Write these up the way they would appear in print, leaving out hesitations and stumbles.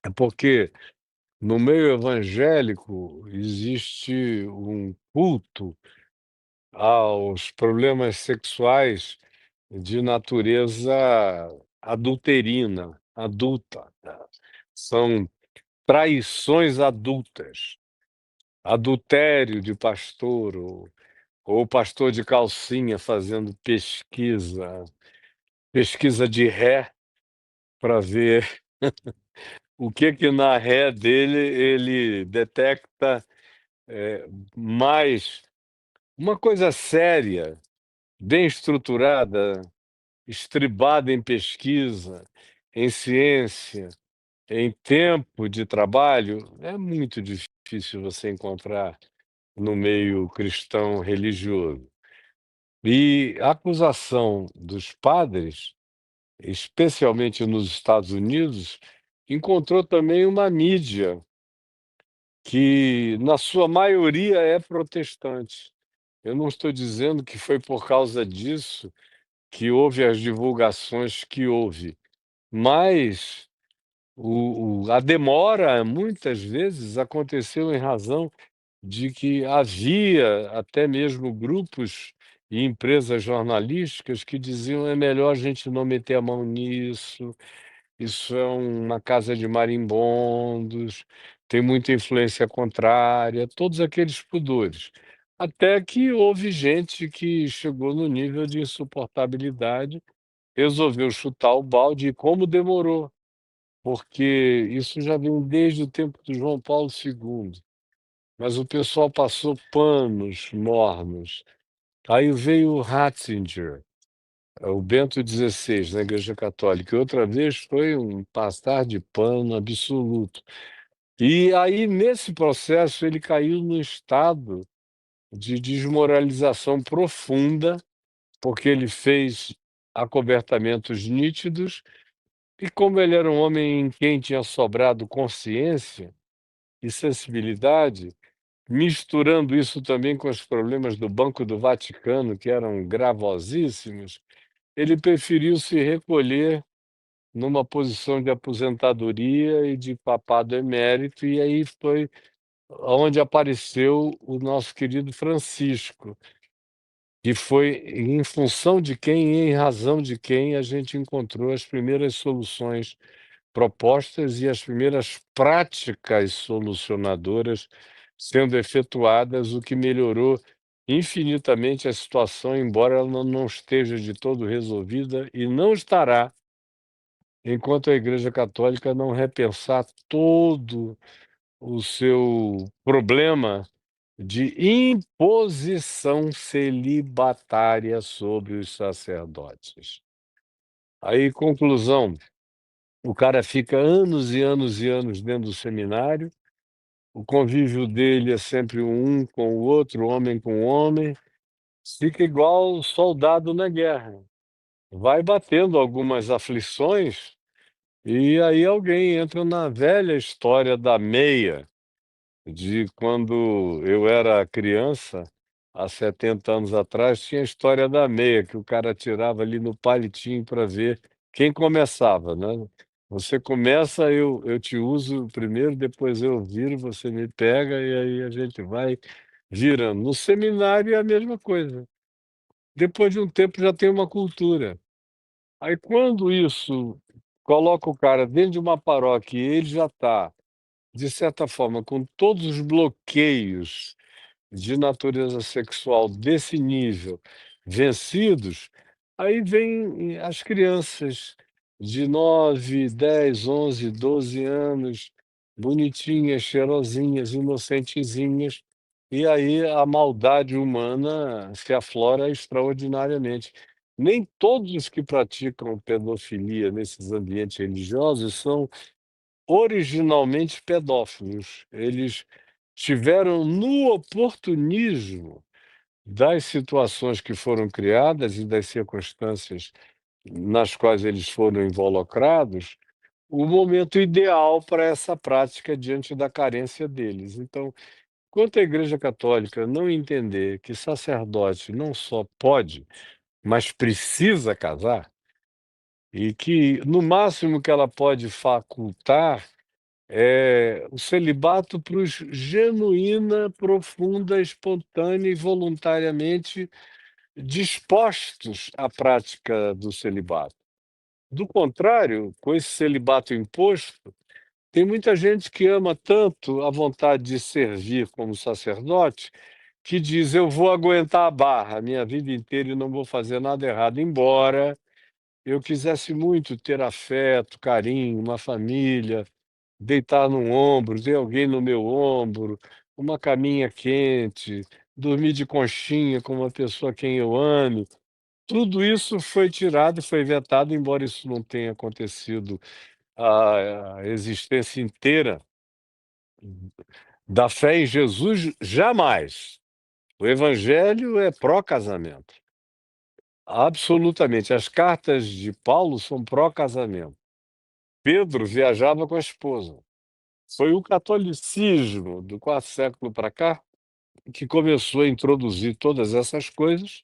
É porque no meio evangélico existe um culto aos problemas sexuais de natureza adulterina, adulta, tá? São traições adultas, adultério de pastor ou pastor de calcinha fazendo pesquisa de ré para ver o que na ré dele ele detecta, mais uma coisa séria, bem estruturada, estribada em pesquisa, em ciência, em tempo de trabalho, é muito difícil você encontrar no meio cristão religioso. E a acusação dos padres, especialmente nos Estados Unidos, encontrou também uma mídia que, na sua maioria, é protestante. Eu não estou dizendo que foi por causa disso que houve as divulgações que houve, mas a demora, muitas vezes, aconteceu em razão de que havia até mesmo grupos e empresas jornalísticas que diziam: "É melhor a gente não meter a mão nisso, isso é uma casa de marimbondos, tem muita influência contrária", todos aqueles pudores. Até que houve gente que chegou no nível de insuportabilidade, resolveu chutar o balde e como demorou, porque isso já vem desde o tempo do João Paulo II, mas o pessoal passou panos mornos. Aí veio o Ratzinger, o Bento XVI, na Igreja Católica, e outra vez foi um passar de pano absoluto. E aí, nesse processo, ele caiu num estado de desmoralização profunda, porque ele fez acobertamentos nítidos, e como ele era um homem em quem tinha sobrado consciência e sensibilidade, misturando isso também com os problemas do Banco do Vaticano, que eram gravosíssimos, ele preferiu se recolher numa posição de aposentadoria e de papado emérito, e aí foi onde apareceu o nosso querido Francisco, que foi em função de quem e em razão de quem a gente encontrou as primeiras soluções propostas e as primeiras práticas solucionadoras sendo efetuadas, o que melhorou infinitamente a situação, embora ela não esteja de todo resolvida e não estará enquanto a Igreja Católica não repensar todo o seu problema de imposição celibatária sobre os sacerdotes. Aí, conclusão, o cara fica anos e anos e anos dentro do seminário, o convívio dele é sempre um com o outro, homem com homem, fica igual soldado na guerra. Vai batendo algumas aflições e aí alguém entra na velha história da meia, de quando eu era criança, há 70 anos atrás, tinha a história da meia, que o cara tirava ali no palitinho para ver quem começava, né. Você começa, eu te uso primeiro, depois eu viro, você me pega e aí a gente vai virando. No seminário é a mesma coisa. Depois de um tempo já tem uma cultura. Aí quando isso coloca o cara dentro de uma paróquia e ele já está, de certa forma, com todos os bloqueios de natureza sexual desse nível vencidos, aí vem as crianças de 9, 10, 11, 12 anos, bonitinhas, cheirosinhas, inocentezinhas, e aí a maldade humana se aflora extraordinariamente. Nem todos os que praticam pedofilia nesses ambientes religiosos são originalmente pedófilos. Eles tiveram no oportunismo das situações que foram criadas e das circunstâncias nas quais eles foram involucrados, o momento ideal para essa prática diante da carência deles. Então, enquanto a Igreja Católica não entender que sacerdote não só pode, mas precisa casar, e que no máximo que ela pode facultar é o celibato para os genuína, profunda, espontânea e voluntariamente dispostos à prática do celibato. Do contrário, com esse celibato imposto, tem muita gente que ama tanto a vontade de servir como sacerdote, que diz: eu vou aguentar a barra a minha vida inteira e não vou fazer nada errado, embora eu quisesse muito ter afeto, carinho, uma família, deitar num ombro, ter alguém no meu ombro, uma caminha quente, dormir de conchinha com uma pessoa a quem eu ame. Tudo isso foi tirado e foi vetado, embora isso não tenha acontecido a existência inteira da fé em Jesus, jamais. O evangelho é pró-casamento. Absolutamente. As cartas de Paulo são pró-casamento. Pedro viajava com a esposa. Foi o catolicismo do quarto século para cá que começou a introduzir todas essas coisas.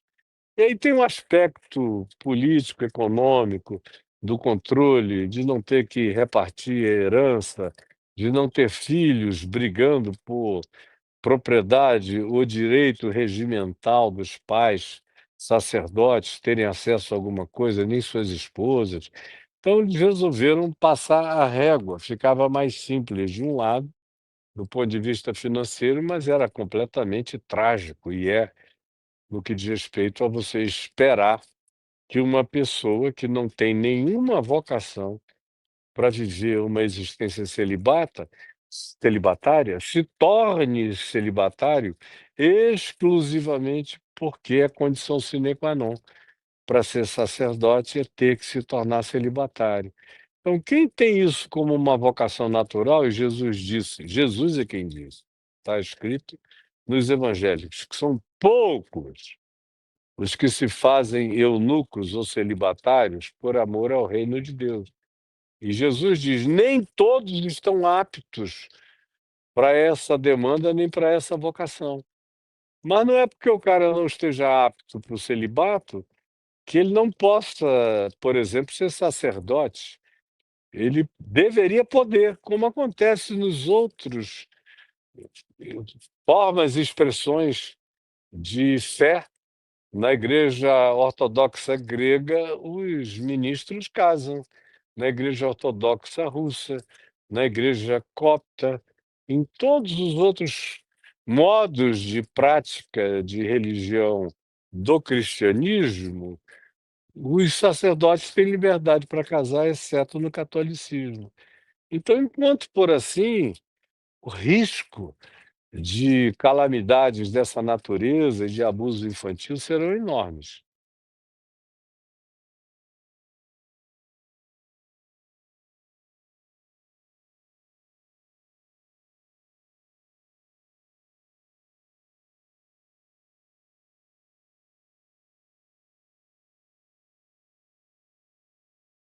E aí tem um aspecto político, econômico, do controle, de não ter que repartir a herança, de não ter filhos brigando por propriedade ou direito regimental dos pais sacerdotes terem acesso a alguma coisa, nem suas esposas. Então eles resolveram passar a régua, ficava mais simples de um lado, do ponto de vista financeiro, mas era completamente trágico, e é no que diz respeito a você esperar que uma pessoa que não tem nenhuma vocação para viver uma existência celibatária se torne celibatário exclusivamente porque é condição sine qua non para ser sacerdote é ter que se tornar celibatário. Então, quem tem isso como uma vocação natural, e Jesus disse, Jesus é quem disse, está escrito nos evangelhos, que são poucos os que se fazem eunucos ou celibatários por amor ao reino de Deus. E Jesus diz: nem todos estão aptos para essa demanda nem para essa vocação. Mas não é porque o cara não esteja apto para o celibato que ele não possa, por exemplo, ser sacerdote. Ele deveria poder, como acontece nos outros formas e expressões de fé. Na igreja ortodoxa grega, os ministros casam. Na igreja ortodoxa russa, na igreja copta, em todos os outros modos de prática de religião do cristianismo, os sacerdotes têm liberdade para casar, exceto no catolicismo. Então, enquanto for assim, o risco de calamidades dessa natureza e de abuso infantil serão enormes.